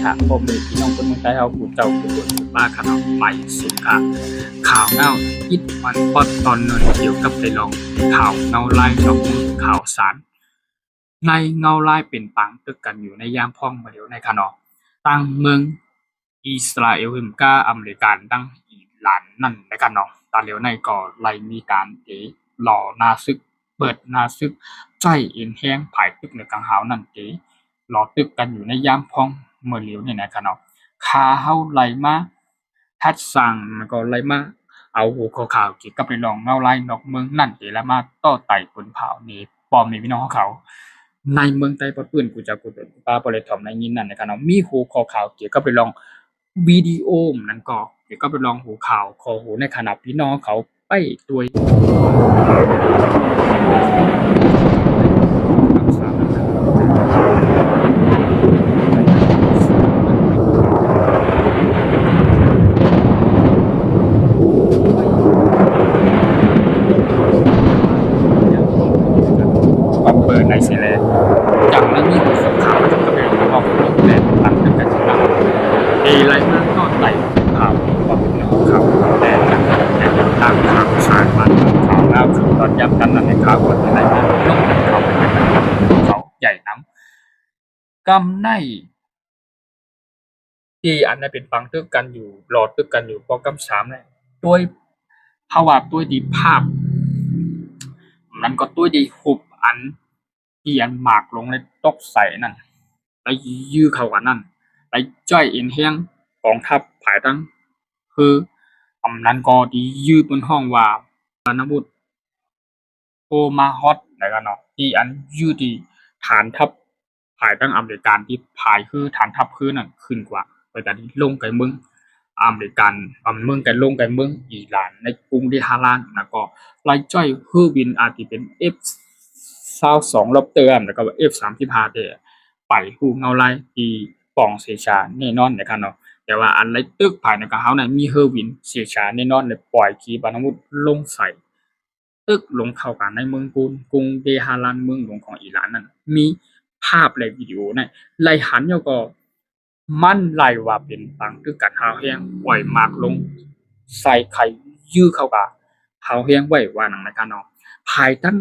ค่ะพ่อแม่พี่น้องคนเมืองไทยเฮาผู้เจ้าผู้คนผู้ป้าค่ะเนาะไปสู่ค่ะข่าวเงาอิดมันปอดตอนเนินเกี่ยวกับไปลองข่าวเงาลายช่องมือข่าวสารในเงาลายเป็นปังตึกกันอยู่ในยามพ่องมาเดียวในค่ะเนาะตั้งเมืองอิสราเอลหิมกาอเมริกันตั้งอีหลานนั่นในค่ะเนาะตาเหลียวในก็ไล่มีการหล่อนาซึกเปิดนาซึกใจเอ็นแห้งภายตึกในกังหาวนั่นหลอตึกกันอยู่ในยามพ่องเมื่อเหลียวเนี่ยนะครับเนาะขาเฮาไหลมาทัดสั่งมันก็ไหลมาเอาหัวข่าวเกี่ยวกับไปลองเงาไล่นอกเมืองนั่นเอละมาต่อไต่ผลเผานี่ปอมมีพี่น้องเขาในเมืองไต้ปะปื้นกูจะกูเป็นป้าบ่ได้ถ่อมในยินนั่นนะครับเนาะมีหัวข่าวเกี่ยวกับไปลองวิดีโอนั่นก็เกี่ยวกับไปลองหัวข่าวขอหูในขณะพี่น้องเขาไปตัวย อำเภอในเซเลจังนั้นมีผู้สื่อข่าวจากกระเบนออกลงแดนตั้งแต่กันชนะไรมากก็ไต่ข่าวว่าเป็นของเขาแต่จากแต่ตั้งข่าวสารมันข่าวแล้วคือตอนย้ำกันนั้นในข่าวว่าไรมากลงเขาเป็นเขาใหญ่น้ำกำในที่อันนั้นเป็นฟังตึกกันอยู่รอตึกกันอยู่พอกำสามเนี่ยด้วยภาวะด้วยดีภาพมันก็ด้วยดีหุบอันที่อันหมากลงในตกใส่นั่นแล้วยื้อเข้ากันนั่นแล้วจ้อยเอ็นเฮียงกองทัพภายตั้งคืออำนั้นก็ดียื้อบนห้องว่าปานวุฒิโอมาฮอตนะครับเนาะที่อันยื้อที่ฐานทัพภายตั้งอเมริกันที่ภายคือฐานทัพคือนั่นขึ้นกว่าโดยการที่ลงไกเมืองอเมริกันเมืองไกลงไกเมืองอิหร่านในกรุงเดฮารานแล้วก็ไล่จ้อยเครื่องบินอาจจะเป็น F22 ลบเตือนแล้วก็ F35 เด้ไปฮู้เงาไล่ที่ปองเสียชาแน่นอนนะครับเนาะแต่ว่าอันไล่ตึกภายในกับเฮานั้นมีเครื่องบินเสียชาแน่นอนเลยปล่อยขีปนาวุธลงใส่ตึกลงเข้ากันในเมืองกรุงเดฮารานเมืองหลวงของอิหร่านนั้นมีภาพและวิดีโอเนี่ยไล่หันแล้วก็มันไล่ว่าเป็นปังตึกกันหาวแฮงปล่อยมากลงใส่ไข่ยื้อเข้ากับหาวแฮงไว้ว่านังนะครับเนาะภายตั้ง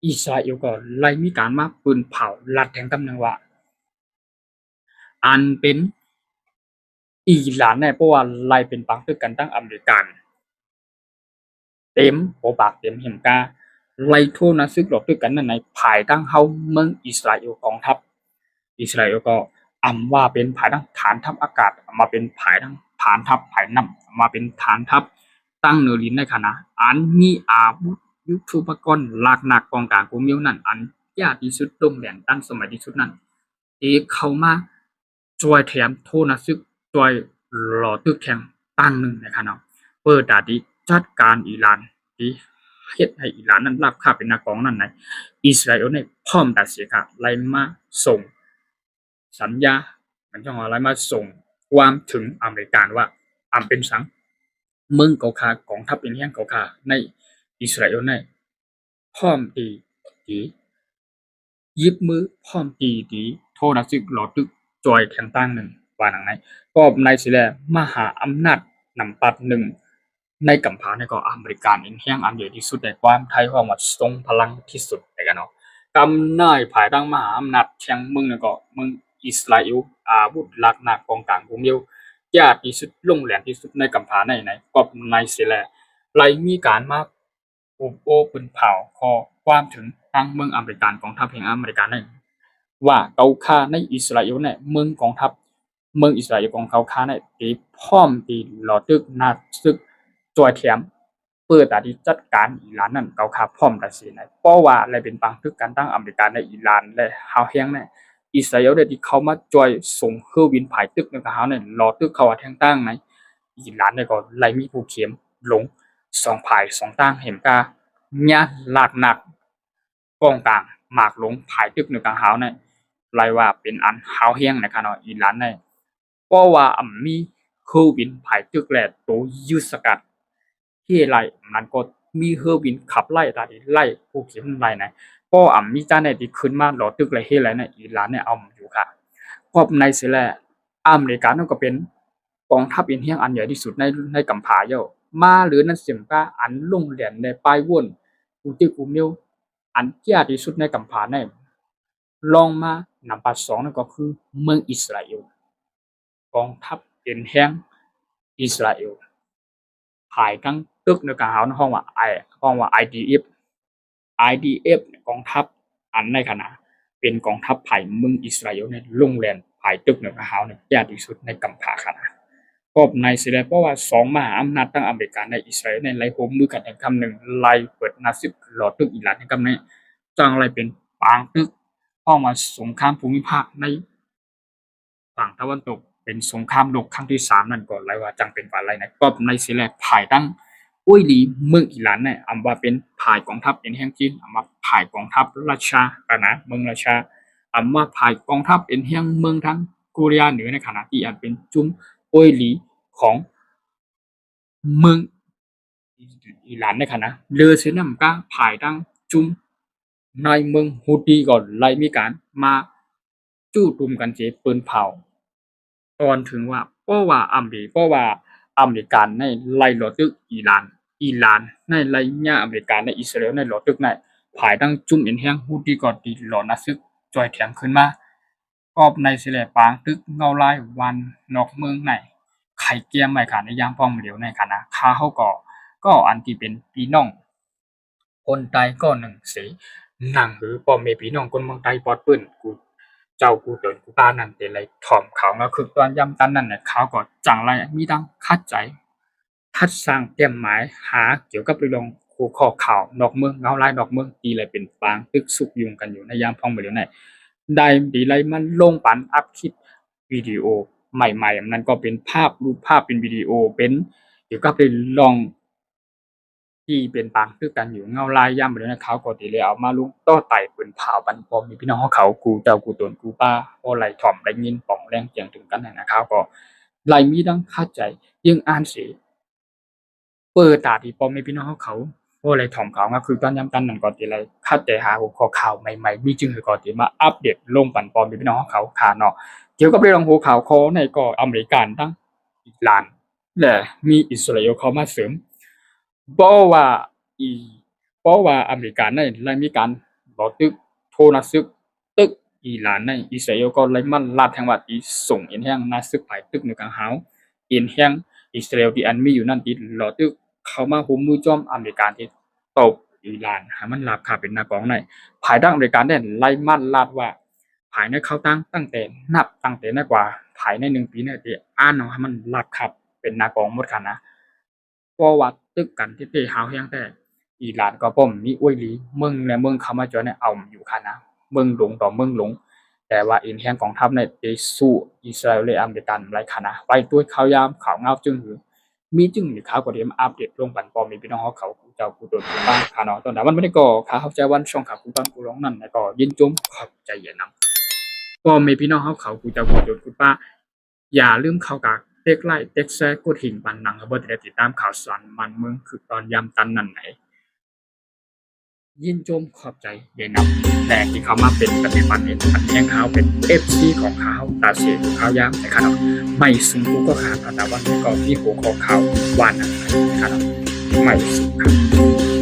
อิสราเอลก็ไล่มีการมาปืนเผาลัดแทงตำแหน่งว่าอันเป็นอิหร่านเนี่ยเพราะว่าไล่เป็นปังคือกันตั้งอเมริกันเต็มโปากเต็มเห็มกาไล่ทั่วนะซึกหลอกด้วยกันนั่นในภายตั้งเฮาเมืองอิสราเอลกองทัพอิสราเอลก็อำว่าเป็นภายตั้งฐานทัพอากาศมาเป็นภายตั้งฐานทัพภายน้ำมาเป็นฐานทัพตั้งเนรินในขณะอันมีอาวุธยุทโธปกรณ์หลักหนักกองกลางกูมิวนั่นอันยากที่สุดลงแดนตั้งสมัยที่สุดนั้นเข้ามาจอยแถมโทนะซึกจอยหล่อตึกแข่งตั้งหนึ่งนะครับเนาะเปิดดาดีจัดการอิหร่านที่เฮ็ดให้อิหร่านนั้นรับค่าเป็นนักกองนั้นในอิสราเอลในพร้อมตัดเสียค่ะไล่มาส่งสัญญามันจะอะไรมาส่งความถึงอเมริกันว่าอำเป็นสังเมืองเกาคากองทัพเป็นแห่งเกาคาในอิสราเอลในพร้อมตียิบมือพร้อมตีโทษนะซึกหลอดตึกจอยแข่งตั้งหนึ่งว่าหนังไหนก็ในสิแลมหาอำนาจนำปัดหนึ่งในกัมพาในก็อเมริกันเองแห่งอันใหญ่ที่สุดในความไทยความว่าทรงพลังที่สุดในกันเนาะกำนายภายตั้งมหาอำนาจแข่งเมืองในก็เมืองอิสราเอลอาวุธหลักหนักกองกลางกูมิวยากที่สุดลงแหลมที่สุดในกัมพาในก็ในสิแลไลมีการมาอุบโอ้ปืนเผาคอความถึงทางเมืองอเมริกันกองทัพแห่งอเมริกันนั่นว่าเกาคาในอิสราเอลเนี่ยเมืองกองทัพเมืองอิสราเอลของเกาคาเนี่ยตีพร้อมตีหลอตึกนาซึกจอยแถมเปิดตัดจัดการอิหร่านนั่นเกาคาพร้อมตัดสินในเพราะว่าอะไรเป็นปังทึกการตั้งอเมริกันในอิหร่านและฮาวแฮงเนี่ยอิสราเอลได้ที่เข้ามาจอยส่งเครื่องบินผายตึกในกฮาวเนี่ยหลอตึกเขาแทงตั้งในอิหร่านเนี่ยก็ไล่มีผู้เข็มลงสองผายสองตั้งเห็นกาเนี่ยหลักหนักกองกลางหมากลงผายตึกในกลางหาวเนี่ยไล่ว่าเป็นอันหาวแห้งนะครับเนาะอิหร่านเนี่ยเพราะว่ามีเครื่องบินผายตึกแหลตัวยุทธสกัดที่ไล่มันก็มีเครื่องบินขับไล่ตาดีไล่ผู้เขียนไล่นะก็มีเจ้าเนี่ยที่ขึ้นมาหลอตึกเลยเฮ็ดไรเนี่ยอิหร่านเนี่ยเอาอยู่ค่ะ อบในเสียแหละอเมริกานั่นก็เป็นกองทัพอินเดียอันใหญ่ที่สุดในกัมพูชาเย่ามาหรือนั่นเสียงก็อันลุ่งเหรียญในปลายวนอุติกุมิวอันยากที่สุดในกัมพูชาในลองมานับปัดสองนั่นก็คือเมืองอิสราเอลกองทัพอินเดียอิสราเอลภายทั้งตึกในกลางห้องว่า IDF กองทัพอันในขณะเป็นกองทัพภายเมืองอิสราเอลในลุ่งแรงภายตึกในกลางเนี่ยยากที่สุดในกัมพูชาขณะก็ในสิได้เพราะว่าสองมหาอำนาจทั้งอเมริกาในอิสราเอลในไล่โหมมือกันในคำหนึ่งไล่เปิดนาซิบหลอดตึกอิหร่านในคำนี้จังไรเป็นปางตึกเข้ามาสงครามภูมิภาคในฝั่งตะวันตกเป็นสงครามโลกครั้งที่สามนั่นก่อนไรว่าจังเป็นว่าไรนะก็ในสิแลภายตั้งอุ้ยหลีเมืองอิหร่านเนี่ยอำว่าเป็นภายกองทัพเป็นแห่งจีนอำว่าภายกองทัพราชากันนะเมืองราชาอำว่าภายกองทัพเป็นแห่งเมืองทั้งโคเรียเหนือในขณะที่อันเป็นจุ้มอุ้ยหลีของเมืองอิหร่านในขณะเรือเสนำก้าภายตั้งจุ้มในเมืองฮูดีก่อนไล่มีการมาจู้ตุ่มกันเจปืนเผาตอนถึงว่าเพราะว่าอเมริกันในไล่หลอตึกอิหร่านในไล่ญาอเมริกันในอิสราเอลในหลอตึกในภายตั้งจุ่มอินแห้งฮูดีก่อนตีหลอนัซึกจอยแถมขึ้นมาก็ในสิแลปางตึกเงาลายวันนอกเมืองในไข่เกียมไม่ขาดในย่างป้องเหลียวในขณะค้าเขาก็อันที่เป็นพี่น้องคนใดก็หนึ่งสีหนังหรือปอมเมพี่น้องคนเมืองใดปอดปืนกูเจ้ากูเดินกูตานั่นแต่ไรถ่อมเขาแล้วคือตอนย่ำตันนั่นเนี่ยเขาก็จังไรมีดังคัดใจทัดสร้างเตรียมหมายหาเกี่ยวกับเรื่องคู่ข้อข่าวนอกเมืองเงาลายนอกเมืองตีอะไรเป็นปางตึกสุกยุงกันอยู่ในย่างพองเหลียวในได้ดีไรมันลงปันอัพคลิปวิดีโอใหม่ๆนั้นก็เป็นภาพรูปภาพเป็นวิดีโอเป็นเกี่ยวกับเป็นลองที่เป็นปางตึกกันอยู่เงาลายย่ำไปเลยนะเขาก็ตีเลยเอามาลุงต่อไต่ปืนเผาบันพอมีพี่น้องเขากูเจ้ากูตนกูป้าโอไหลถ่อมไหลยินป่องแรงเสียงถึงกันนะครับก็ไหลมีดังเข้าใจยังอ่านสิเปิดตาที่ปอมีพี่น้องเขาโอไหลถ่อมเขาก็คือตอนย้ำกันนั่นก็ตีเลยเข้าใจหาหัวข้อข่าวใหม่ๆมีจึงคือก็ตีมาอัปเดตลงปันปอมีพี่น้องเขาขาเนาะเกี่ยวกับเรื่องหัวข่าวคอในก็อเมริกันทั้งอิหร่านและมีอิสราเอลเข้ามาเสริมเพราะว่าอีอเมริกันในไล่มีการบ่ตึกโทนัซึกตึกอิหร่านในอิสราเอลก็ไล่มันลาดแห่งว่าอีส่งอินแห่งนาซึกไปตึกในกลางหาวอินแห่งอิสราเอลที่อันมีอยู่นั่นที่หลอตึกเข้ามาหุมมือจ้อมอเมริกันที่ตบอิหร่านให้มันลาบคาเป็นนากองในภายดังอเมริกันได้ไล่มันลาดว่าภายในเขาตั้งแต่นับกว่าภายใน1ปีเนี่ยที่อ่านเนาะให้มันลาบคาเป็นนากองหมดกันนะเพราะว่าตึกกันที่หาวแห่งแต่อิหร่านก็ป้อมมีอ้วยหลีเมืองและเมืองเข้ามาจอยในเอาอยู่ค่ะนะเมืองหลวงต่อเมืองหลวงแต่ว่าอินแห่งกองทัพในได้สู้อิสราเอลและอเมริกันหลายค่ะนะไปด้วยข่าวยามข่าวเงาจึงหรือมีจึงหรือข่าวก็ได้มาอัปเดตลงปันปอมีพี่น้องเขาเจ้ากูตนกูบ้างค่ะเนาะตอนนั้นมันไม่ได้ก่อข่าวเข้าใจวันช่องข่าวกูตอนกูร้องนั่นแล้วก็ยินจมขอบใจอย่านำปอมีพี่น้องเขากูเจ้ากูตนกูป้าอย่าลืมเข้ากากเต็กไลค์เต็กแชร์กดหิ่งปันหนังครับบ่ได้ติดตามข่าวสารมันเมืองคือตอนยามตันนั่นไหนยินจมขอบใจเย็นนำแต่ที่เขามาเป็นปฏิบัติเนี่ยอันแห่งเขาเป็น FC ของเขาตาเสียของเขายามนะครับไม่ซึ่งกูก็ขาดแต่วันนี้ก็มีหัวข้อข่าววันนั้นนะครับไม่ซึ่งครับ